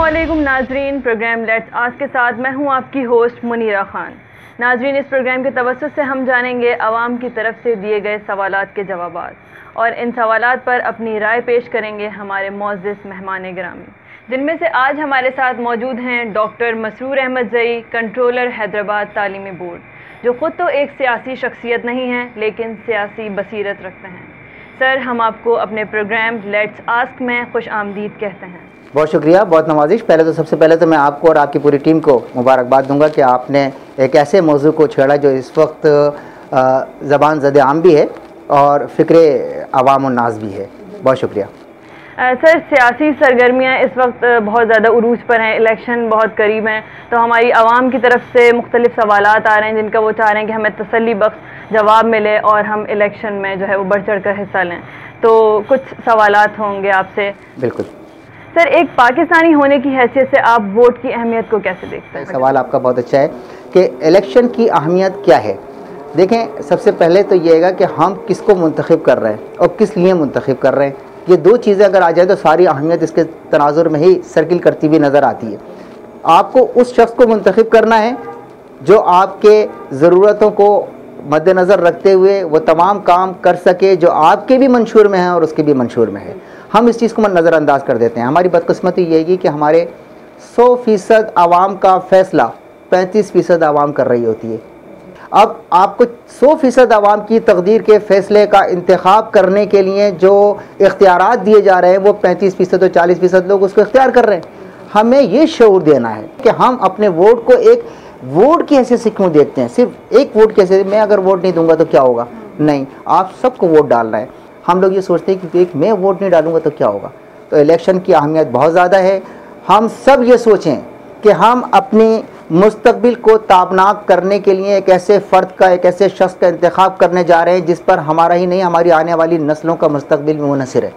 अस्सलामुअलैकुम नाजरीन, programme let's ask के साथ मैं हूं आपकी होस्ट मुनीरा खान। नाजरीन, इस प्रोग्राम के तवज्जुह से हम जानेंगे आवाम की तरफ से दिए गए सवालात के जवाबात, और इन सवालात पर अपनी राय पेश करेंगे हमारे मोअज़्ज़िज़ मेहमान गिरामी, जिनमें से आज हमारे साथ मौजूद हैं डॉक्टर मसरूर अहमद ज़ई, कंट्रोलर हैदराबाद तालीमी बोर्ड, जो ख़ुद तो एक सियासी शख्सियत नहीं हैं लेकिन सियासी बसीरत रखते हैं। सर, हम आपको अपने प्रोग्राम लेट्स आस्क में खुश आमदीद कहते हैं। बहुत शुक्रिया, बहुत नवाजिश। सबसे पहले तो मैं आपको और आपकी पूरी टीम को मुबारकबाद दूंगा कि आपने एक ऐसे मौजू को छेड़ा जो इस वक्त ज़बान ज़द आम भी है और फ़िक्र अवाम और नाज भी है। बहुत शुक्रिया। सर, सियासी सरगर्मियाँ इस वक्त बहुत ज़्यादा उरूज पर हैं, इलेक्शन बहुत करीब हैं, तो हमारी आवाम की तरफ से मुख्तलिफ सवालात आ रहे हैं जिनका वो चाह रहे हैं कि हमें तसल्ली बख्श जवाब मिले और हम इलेक्शन में जो है वो बढ़ चढ़ कर हिस्सा लें। तो कुछ सवालात होंगे आपसे। बिल्कुल सर, एक पाकिस्तानी होने की हैसियत से आप वोट की अहमियत को कैसे देखते हैं? सवाल आपका बहुत अच्छा है कि इलेक्शन की अहमियत क्या है। देखें, सबसे पहले तो ये है कि हम किसको मुंतखब कर रहे हैं और किस लिए मुंतखब कर रहे हैं। ये दो चीज़ें अगर आ जाए तो सारी अहमियत इसके तनाजुर में ही सर्किल करती हुई नज़र आती है। आपको उस शख्स को मुंतखब करना है जो आपके ज़रूरतों को मद्देनज़र रखते हुए वो तमाम काम कर सके जो आपके भी मंशूर में है और उसके भी मंशूर में है। हम इस चीज़ को नज़रअंदाज कर देते हैं। हमारी बदकिस्मती ये है कि हमारे 100% आवाम का फ़ैसला 35% आवाम कर रही होती है। अब आपको 100% आवाम की तकदीर के फ़ैसले का इंतखाब करने के लिए जो इख्तियारात दिए जा रहे हैं वो 35% और 40% लोग उसको इख्तियार कर रहे हैं। हमें ये शऊर देना है कि हम अपने वोट को एक वोट की हैसियत से क्यों देखते हैं, सिर्फ एक वोट की हैसियत। मैं अगर वोट नहीं दूंगा तो क्या होगा? नहीं, आप सबको वोट डालना है। हम लोग ये सोचते हैं कि एक मैं वोट नहीं डालूंगा तो क्या होगा। तो इलेक्शन की अहमियत बहुत ज़्यादा है। हम सब ये सोचें कि हम अपनी मुस्तकबिल को ताबनाक करने के लिए एक ऐसे फ़र्द का, एक ऐसे शख्स का इंतखाब करने जा रहे हैं जिस पर हमारा ही नहीं हमारी आने वाली नस्लों का मुस्तकबिल में मुनहसर है।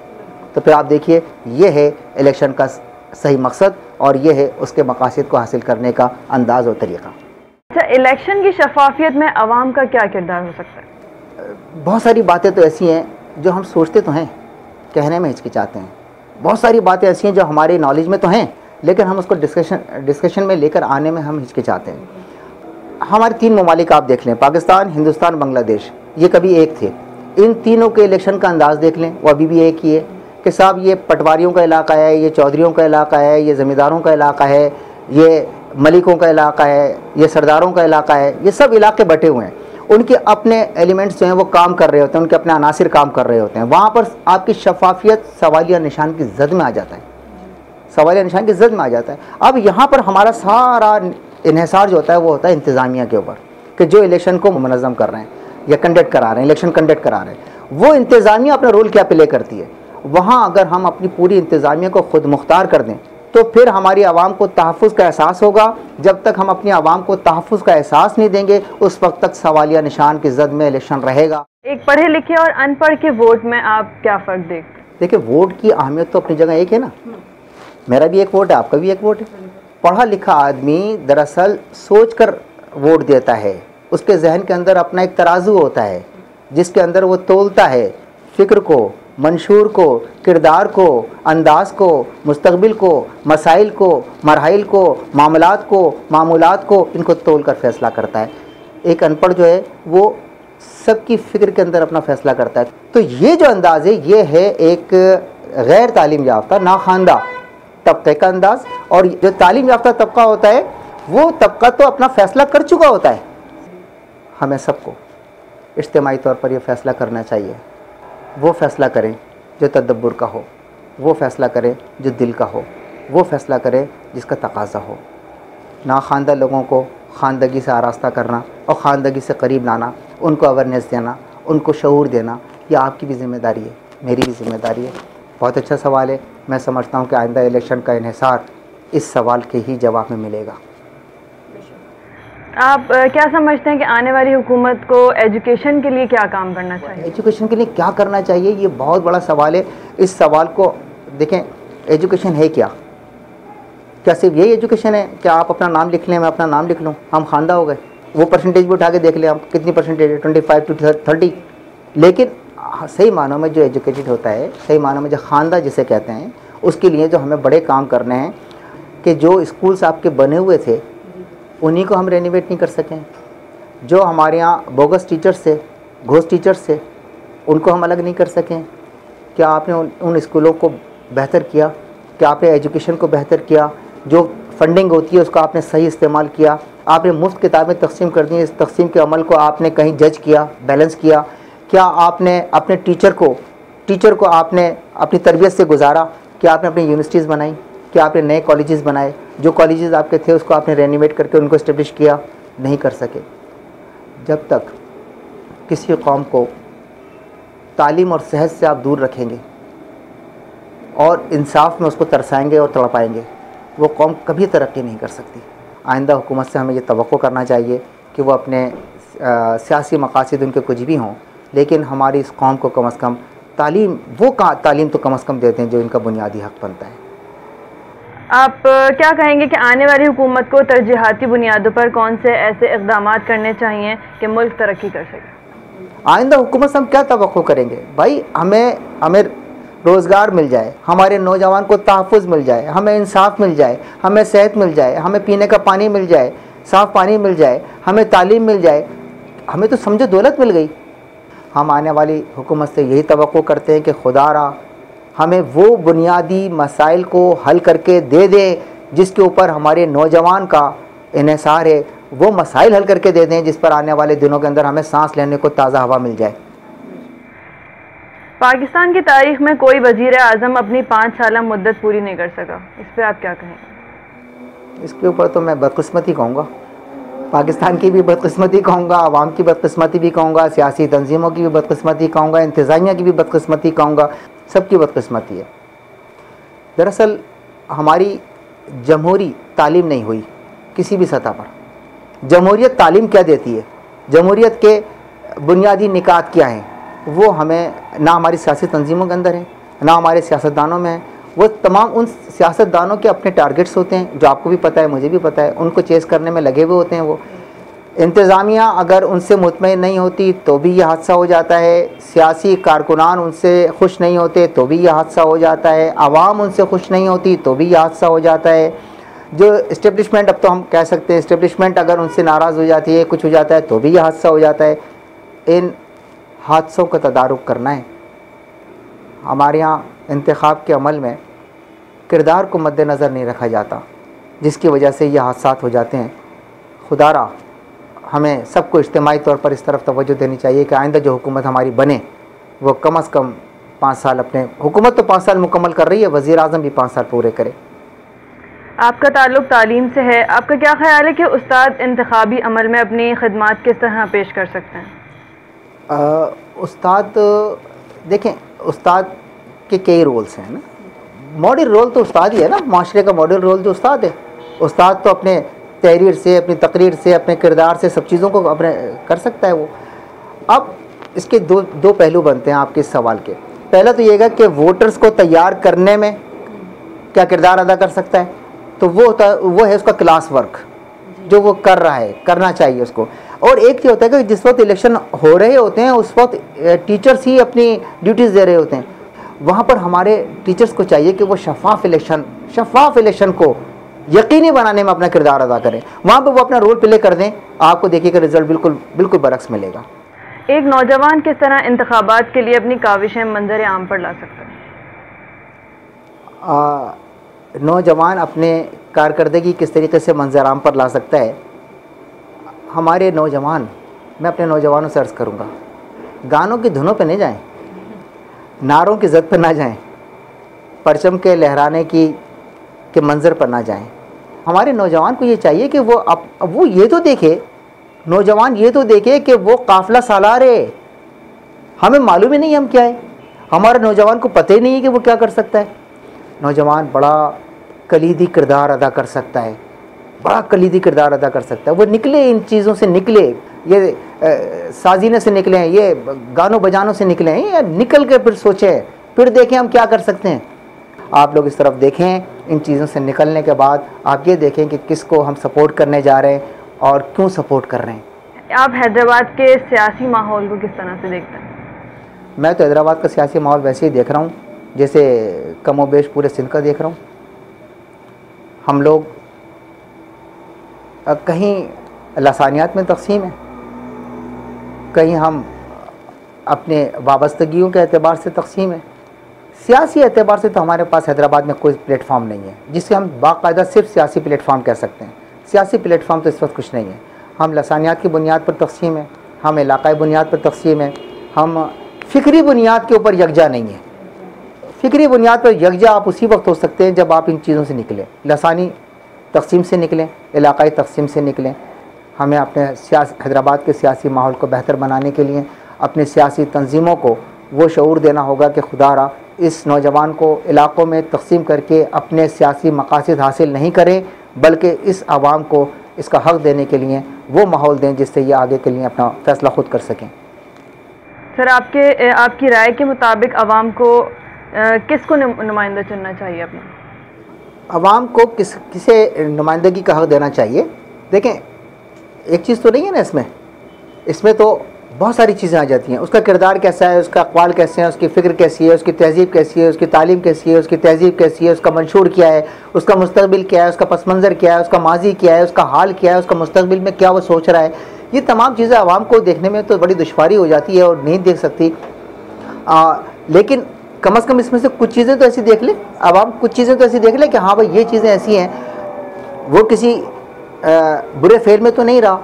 तो फिर आप देखिए, ये है इलेक्शन का सही मकसद और ये है उसके मकासद को हासिल करने का अंदाज़ और तरीक़ा। अच्छा, इलेक्शन की शफाफियत में आवाम का क्या किरदार हो सकता है? बहुत सारी बातें तो ऐसी हैं जो हम सोचते तो हैं, कहने में हिचकिचाते हैं। बहुत सारी बातें ऐसी हैं जो हमारे नॉलेज में तो हैं लेकिन हम उसको डिस्कशन में लेकर आने में हम हिचकिचाते हैं। हमारे 3 ममालिक आप देख लें, पाकिस्तान, हिंदुस्तान, बांग्लादेश, ये कभी एक थे। इन तीनों के इलेक्शन का अंदाज़ देख लें, वो अभी भी एक ही है कि साहब ये पटवारियों का इलाका है, ये चौधरियों का इलाका है, ये ज़मींदारों का इलाका है, ये मलिकों का इलाका है, ये सरदारों का इलाका है। ये सब इलाके बटे हुए हैं। उनके अपने एलिमेंट्स जो हैं वो काम कर रहे होते हैं, उनके अपने अनासिर काम कर रहे होते हैं। वहाँ पर आपकी शफाफियत सवालिया निशान की जद में आ जाता है, सवालिया निशान की जद में आ जाता है। अब यहाँ पर हमारा सारा इन्हिसार जो होता है वो होता है इंतज़ामिया के ऊपर कि जो इलेक्शन को मुनज़्ज़म कर रहे हैं या कंडक्ट करा रहे हैं, इलेक्शन कंडक्ट करा रहे हैं, वो इंतज़ामिया अपना रोल क्या प्ले करती है। वहाँ अगर हम अपनी पूरी इंतज़ामिया को ख़ुद मुख्तार कर दें तो फिर हमारी आवाम को तहफ़्फ़ुज़ का एहसास होगा। जब तक हम अपनी आवाम को तहफ़्फ़ुज़ का एहसास नहीं देंगे उस वक्त तक सवालिया निशान की जद में इलेक्शन रहेगा। एक पढ़े लिखे और अनपढ़ के वोट में आप क्या फ़र्क देखते हैं? देखिए, वोट की अहमियत तो अपनी जगह एक है ना। मेरा भी एक वोट है, आपका भी एक वोट है। पढ़ा लिखा आदमी दरअसल सोच कर वोट देता है। उसके जहन के अंदर अपना एक तराजू होता है जिसके अंदर वो तोलता है फ़िक्र को, मंशूर को, किरदार को, अंदाज को, मुस्तकबिल को, मसाइल को, मरहाइल को, मामलात को, मामूलात को, इनको तोल कर फ़ैसला करता है। एक अनपढ़ जो है वो सबकी फ़िक्र के अंदर अपना फ़ैसला करता है। तो ये जो अंदाज़ है ये है एक गैर तालीम याफ्ता नाखानदा तबके का अंदाज़। और जो तालीम याफ्ता तबका होता है वो तबका तो अपना फ़ैसला कर चुका होता है। हमें सबको इज्तिमाई तौर पर यह फ़ैसला करना चाहिए। वो फ़ैसला करें जो तदब्बुर का हो, वो फ़ैसला करें जो दिल का हो, वो फ़ैसला करें जिसका तकाज़ा हो। नाखानदा लोगों को ख़ानदगी से आरास्ता करना और ख़ानदगी से करीब लाना, उनको अवेयरनेस देना, उनको शऊर देना, यह आपकी भी ज़िम्मेदारी है, मेरी भी ज़िम्मेदारी है। बहुत अच्छा सवाल है। मैं समझता हूँ कि आइंदा इलेक्शन का इन्हिसार इस सवाल के ही जवाब में मिलेगा। आप क्या समझते हैं कि आने वाली हुकूमत को एजुकेशन के लिए क्या काम करना चाहिए? एजुकेशन के लिए क्या करना चाहिए, ये बहुत बड़ा सवाल है। इस सवाल को देखें, एजुकेशन है क्या? क्या सिर्फ यही एजुकेशन है? क्या आप अपना नाम लिख लें, मैं अपना नाम लिख लूँ, हम खानदा हो गए? वो परसेंटेज भी उठा के देख लें हम, कितनी परसेंटेज है, 25 to 30। लेकिन सही मानों में जो एजुकेटेड होता है, सही मानों में जो खानदा जिसे कहते हैं, उसके लिए जो हमें बड़े काम करने हैं। कि जो स्कूल्स आपके बने हुए थे उन्हीं को हम रेनोवेट नहीं कर सकें, जो हमारे यहाँ बोगस टीचर्स थे, घोस्ट टीचर्स थे, उनको हम अलग नहीं कर सकें? क्या आपने उन स्कूलों को बेहतर किया? क्या आपने एजुकेशन को बेहतर किया? जो फंडिंग होती है उसका आपने सही इस्तेमाल किया? आपने मुफ्त किताबें तकसीम कर दी, इस तकसीम के अमल को आपने कहीं जज किया, बैलेंस किया? क्या आपने अपने टीचर को आपने अपनी तरबियत से गुजारा? क्या आपने अपनी यूनिवर्सिटीज़ बनाई? क्या आपने नए कॉलेजेस बनाए? जो कॉलेजेस आपके थे उसको आपने रेनोवेट करके उनको इस्टेब्लिश किया? नहीं कर सके। जब तक किसी कौम को तालीम और सेहत से आप दूर रखेंगे और इंसाफ में उसको तरसाएंगे और तड़पाएंगे, वो कौम कभी तरक्की नहीं कर सकती। आइंदा हुकूमत से हमें ये तवक्को करना चाहिए कि वो अपने सियासी मकासद उनके कुछ भी हों, लेकिन हमारी इस कौम को कम अज़ कम तालीम तो कम अज़ कम देते हैं जो इनका बुनियादी हक़ बनता है। आप क्या कहेंगे कि आने वाली हुकूमत को तरजीहाती बुनियादों पर कौन से ऐसे इक़दाम करने चाहिए कि मुल्क तरक्की कर सके? आइंदा हुकूमत से हम क्या तवक्को करेंगे भाई? हमें रोज़गार मिल जाए, हमारे नौजवान को तहफ़्फ़ुज़ मिल जाए, हमें इंसाफ मिल जाए, हमें सेहत मिल जाए, हमें पीने का पानी मिल जाए, साफ़ पानी मिल जाए, हमें तालीम मिल जाए, हमें तो समझो दौलत मिल गई। हम आने वाली हुकूमत से यही तवक्को करते हैं कि खुदारा हमें वो बुनियादी मसाइल को हल करके दे दे जिसके ऊपर हमारे नौजवान का इन्हिसार है, वो मसाइल हल करके दे दें जिस पर आने वाले दिनों के अंदर हमें सांस लेने को ताज़ा हवा मिल जाए। पाकिस्तान की तारीख में कोई वज़ीर आज़म अपनी 5 साल मुद्दत पूरी नहीं कर सका, इस पर आप क्या कहेंगे? इसके ऊपर तो मैं बदकिस्मती कहूँगा, पाकिस्तान की भी बदकिस्मती कहूँगा, आवाम की बदकिस्मती भी कहूँगा, सियासी तंजीमों की भी बदकिस्मती कहूँगा, इंतज़ामिया की भी बदकिस्मती कहूँगा, सबकी बदकिस्मती है। दरअसल हमारी जमहूरी तालीम नहीं हुई किसी भी सतह पर। जमहूरियत तालीम क्या देती है? जमहूरियत के बुनियादी निकात क्या हैं? वो हमें ना हमारी सियासी तंजीमों के अंदर है, ना हमारे सियासतदानों में है। वो तमाम उन सियासतदानों के अपने टारगेट्स होते हैं जो आपको भी पता है, मुझे भी पता है, उनको चेस करने में लगे हुए होते हैं। वो इंतज़ामिया अगर उनसे मुतमईन नहीं होती तो भी ये हादसा हो जाता है, सियासी कारकुनान उनसे खुश नहीं होते तो भी ये हादसा हो जाता है, आवाम उनसे खुश नहीं होती तो भी ये हादसा हो जाता है। जो इस्टेब्लिशमेंट, अब तो हम कह सकते हैं इस्टेब्लिशमेंट अगर उनसे नाराज़ हो जाती है, कुछ हो जाता है तो भी ये हादसा हो जाता है। इन हादसों का तदारुक करना है। हमारे यहाँ इंतखाब के अमल में किरदार को मद्देनज़र नहीं रखा जाता, जिसकी वजह से ये हादसात हो जाते हैं। खुदारा हमें सबको इज्तिमाई तौर पर इस तरफ तवज्जो देनी चाहिए कि आइंदा जो हुकूमत हमारी बने वो कम अज़ कम 5 साल, अपने हुकूमत तो 5 साल मुकम्मल कर रही है, वज़ीर आज़म भी 5 साल पूरे करे। आपका ताल्लुक़ तालीम से है, आपका क्या ख्याल है कि उस्ताद इंतखाबी अमल में अपनी खिदमात किस तरह पेश कर सकते हैं? उस्ताद देखें, उस्ताद के कई रोल्स हैं ना। मॉडल रोल तो उस्ताद ही है ना, माशरे का मॉडल रोल जो उस्ताद है। उस्ताद तो अपने तहरीर से, अपनी तकरीर से, अपने किरदार से सब चीज़ों को अपने कर सकता है वो। अब इसके दो पहलू बनते हैं आपके इस सवाल के। पहला तो ये है कि वोटर्स को तैयार करने में क्या किरदार अदा कर सकता है, तो वो है उसका क्लास वर्क जो वो कर रहा है, करना चाहिए उसको। और एक ये होता है कि जिस वक्त इलेक्शन हो रहे होते हैं उस वक्त टीचर्स ही अपनी ड्यूटीज़ दे रहे होते हैं, वहाँ पर हमारे टीचर्स को चाहिए कि वो शफाफ इलेक्शन को यकीनी बनाने में अपना किरदार अदा करें। वहाँ पर वो अपना रोल प्ले कर दें, आपको देखिएगा रिजल्ट बिल्कुल बरक्स मिलेगा। एक नौजवान किस तरह इंतखाबात के लिए अपनी काविशें मंजर आम पर ला सकता है? नौजवान अपने कारकर्दगी किस तरीके से मंजर आम पर ला सकता है? हमारे नौजवान, मैं अपने नौजवानों से अर्ज़ करूँगा, गानों की धुनों पे नहीं जाएं, नारों की ज़द पर ना जाएं, परचम के लहराने के मंज़र पर ना जाएं। हमारे नौजवान को ये चाहिए कि वो ये तो देखे, नौजवान ये तो देखे कि वो काफ़िला सालार है। हमें मालूम ही नहीं हम क्या है, हमारे नौजवान को पता ही नहीं है कि वो क्या कर सकता है। नौजवान बड़ा कलीदी किरदार अदा कर सकता है, बड़ा कलीदी किरदार अदा कर सकता है। वो निकले, इन चीज़ों से निकले, ये साजीने से निकले हैं, ये गानों बजानों से निकले हैं, ये निकल के फिर सोचें, फिर देखें हम क्या कर सकते हैं। आप लोग इस तरफ देखें, इन चीज़ों से निकलने के बाद आप ये देखें कि किसको हम सपोर्ट करने जा रहे हैं और क्यों सपोर्ट कर रहे हैं। आप हैदराबाद के सियासी माहौल को किस तरह से देखते हैं? मैं तो हैदराबाद का सियासी माहौल वैसे ही देख रहा हूँ जैसे कमोबेश पूरे सिंध का देख रहा हूँ। हम लोग कहीं लसानियात में तकसीम है, कहीं हम अपने वाबस्तगियों के एतबार से तकसीम है। सियासी एतबार से तो हमारे पास हैदराबाद में कोई प्लेटफॉर्म नहीं है जिसे हम बाकायदा सिर्फ सियासी प्लेटफॉर्म कह सकते हैं। सियासी प्लेटफॉर्म तो इस वक्त कुछ नहीं है। हम लसानियात की बुनियाद पर तकसीम है, हम इलाक़ाई बुनियाद पर तकसीम है, हम फ़िक्री बुनियाद के ऊपर यकजा नहीं है। फ़िक्री बुनियाद पर यकजा आप उसी वक्त हो सकते हैं जब आप इन चीज़ों से निकलें, लसानी तकसीम से निकलें, इलाक़ाई तकसीम से निकलें। हमें अपने हैदराबाद के सियासी माहौल को बेहतर बनाने के लिए अपनी सियासी तंजीमों को वो शऊर देना होगा कि खुदारा इस नौजवान को इलाक़ों में तकसीम करके अपने सियासी मकासद हासिल नहीं करें, बल्कि इस आवाम को इसका हक़ देने के लिए वो माहौल दें जिससे ये आगे के लिए अपना फ़ैसला ख़ुद कर सकें। सर, आपकी राय के मुताबिक आवाम को किसको नुमाइंदा चुनना चाहिए अपना? आवाम को किसे नुमाइंदगी का हक़ देना चाहिए? देखें, एक चीज़ तो नहीं है ना इसमें तो बहुत सारी चीज़ें आ जाती हैं। उसका किरदार कैसा है, उसका अक़वाल कैसे हैं, उसकी फ़िक्र कैसी है, उसकी तहज़ीब कैसी है, उसकी तालीम कैसी है, उसकी तहज़ीब कैसी है, उसका मंशूर क्या है, उसका मुस्तक़बिल क्या है, उसका पस मंज़र क्या है, उसका माजी क्या है, उसका हाल क्या है, उसका मुस्तक़बिल में क्या वो सोच रहा है। ये तमाम चीज़ें आवाम को देखने में तो बड़ी दुश्वारी हो जाती है और नहीं देख सकती। लेकिन कम अज़ कम इसमें से कुछ चीज़ें तो ऐसी देख ले, आवाम कुछ चीज़ें तो ऐसी देख ले कि हाँ भाई ये चीज़ें ऐसी हैं, वो किसी बुरे फेल में तो नहीं रहा,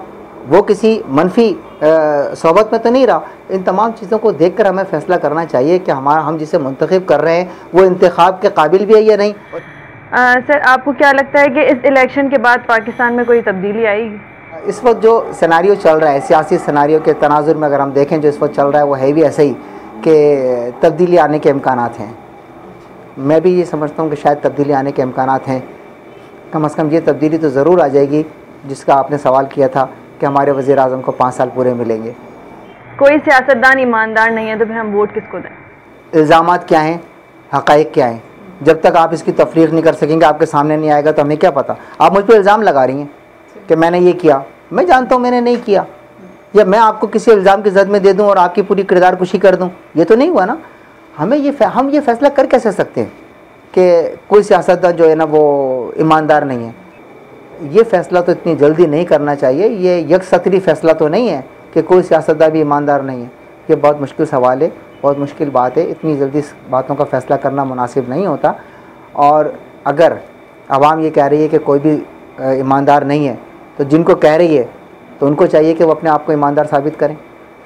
वो किसी मनफी सोबत में तो नहीं रहा। इन तमाम चीज़ों को देखकर हमें फ़ैसला करना चाहिए कि हम जिसे मुंतखब कर रहे हैं वो इंतखाब के काबिल भी है या नहीं। सर, आपको क्या लगता है कि इस इलेक्शन के बाद पाकिस्तान में कोई तब्दीली आएगी? इस वक्त जो सिनारियो चल रहा है, सियासी सिनारियो के तनाजुर में अगर हम देखें जो इस वक्त चल रहा है वो है भी ऐसे ही कि तब्दीली आने के इम्कानात हैं। मैं भी ये समझता हूँ कि शायद तब्दीली आने के इम्कानात हैं। कम अज़ कम ये तब्दीली तो ज़रूर आ जाएगी जिसका आपने सवाल किया था कि हमारे वज़ीर आज़म को 5 साल पूरे मिलेंगे। कोई सियासतदान ईमानदार नहीं है तो फिर हम वोट किसको दें? इल्ज़ामात क्या हैं, हक़ाइक़ क्या हैं? जब तक आप इसकी तफरीक नहीं कर सकेंगे, आपके सामने नहीं आएगा तो हमें क्या पता। आप मुझ पर इल्ज़ाम लगा रही हैं कि मैंने ये किया, मैं जानता हूँ मैंने नहीं किया, या मैं आपको किसी इल्ज़ाम की ज़द में दे दूँ और आपकी पूरी किरदार कुशी कर दूँ, ये तो नहीं हुआ ना। हम ये फ़ैसला कर कैसे सकते हैं कि कोई सियासतदान जो है ना वो ईमानदार नहीं है? ये फ़ैसला तो इतनी जल्दी नहीं करना चाहिए। ये यकसतरी फ़ैसला तो नहीं है कि कोई सियासतदान भी ईमानदार नहीं है। ये बहुत मुश्किल सवाल है, बहुत मुश्किल बात है। इतनी जल्दी बातों का फ़ैसला करना मुनासिब नहीं होता। और अगर आवाम ये कह रही है कि कोई भी ईमानदार नहीं है तो जिनको कह रही है तो उनको चाहिए कि वो अपने आप को ईमानदार साबित करें,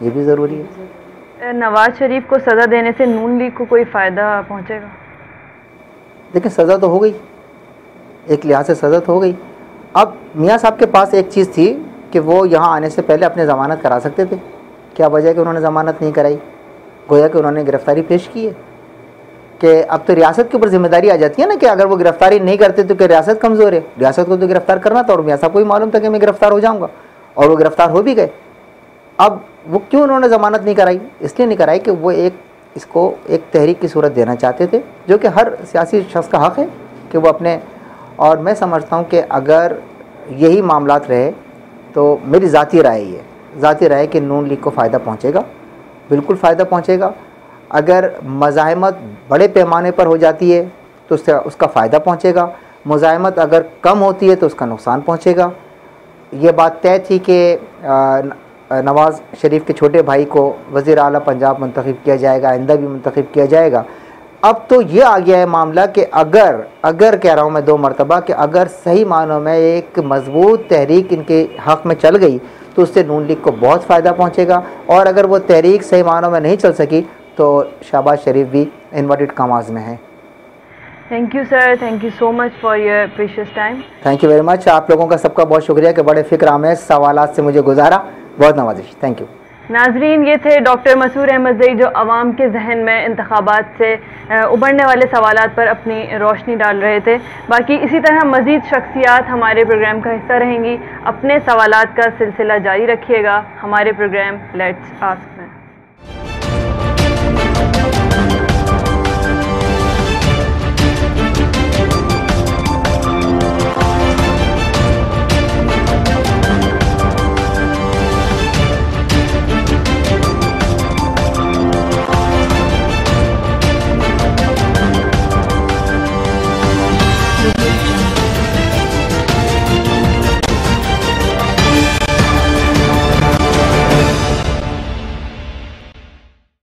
ये भी ज़रूरी है। नवाज़ शरीफ को सज़ा देने से नून लीग को कोई फ़ायदा पहुँचेगा? देखिए, सज़ा तो हो गई, एक लिहाज से सज़ा तो हो गई। अब मियाँ साहब के पास एक चीज़ थी कि वो यहाँ आने से पहले अपने ज़मानत करा सकते थे। क्या वजह है कि उन्होंने ज़मानत नहीं कराई? गोया कि उन्होंने गिरफ़्तारी पेश की है कि अब तो रियासत के ऊपर ज़िम्मेदारी आ जाती है ना कि अगर वो गिरफ़्तारी नहीं करते तो क्या रियासत कमज़ोर है? रियासत को तो गिरफ़्तार करना था और मियाँ साहब को भी मालूम था कि मैं गिरफ़्तार हो जाऊँगा और वो गिरफ़्तार हो भी गए। अब वो क्यों उन्होंने ज़मानत नहीं कराई? इसलिए नहीं कराई कि वो इसको एक तहरीक की सूरत देना चाहते थे, जो कि हर सियासी शख्स का हक़ है कि वो अपने। और मैं समझता हूँ कि अगर यही मामलात रहे तो मेरी ज़ाती राय कि नून लीग को फ़ायदा पहुँचेगा, बिल्कुल फ़ायदा पहुँचेगा। अगर मज़ाहमत बड़े पैमाने पर हो जाती है तो उसका फ़ायदा पहुँचेगा, मुज़ाहमत अगर कम होती है तो उसका नुकसान पहुँचेगा। ये बात तय थी कि नवाज़ शरीफ के छोटे भाई को वज़ीर आला पंजाब मुंतखब किया जाएगा, आइंदा भी मुंतखब किया जाएगा। अब तो ये आ गया है मामला कि अगर कह रहा हूँ मैं 2 मरतबा कि अगर सही मानों में एक मजबूत तहरीक इनके हक़ में चल गई तो उससे नून लीग को बहुत फ़ायदा पहुँचेगा। और अगर वो तहरीक सही मानों में नहीं चल सकी तो शहबाज शरीफ भी इन्वर्टेड कॉमास में है। Thank you sir, thank you so much for your precious time. Thank you very much. आप लोगों का सबका बहुत शुक्रिया कि बड़े फ़िक्र आमेज़ सवालात से मुझे गुजारा, बहुत नवाजिश। Thank you. नाजरीन, ये थे डॉक्टर मसूर अहमद ज़ई जो आवाम के जहन में इंतखाबात से उभरने वाले सवालात पर अपनी रोशनी डाल रहे थे। बाकी इसी तरह मज़ीद शख्सियात हमारे प्रोग्राम का हिस्सा रहेंगी। अपने सवालात का सिलसिला जारी रखिएगा। हमारे प्रोग्राम लेट्स आस्क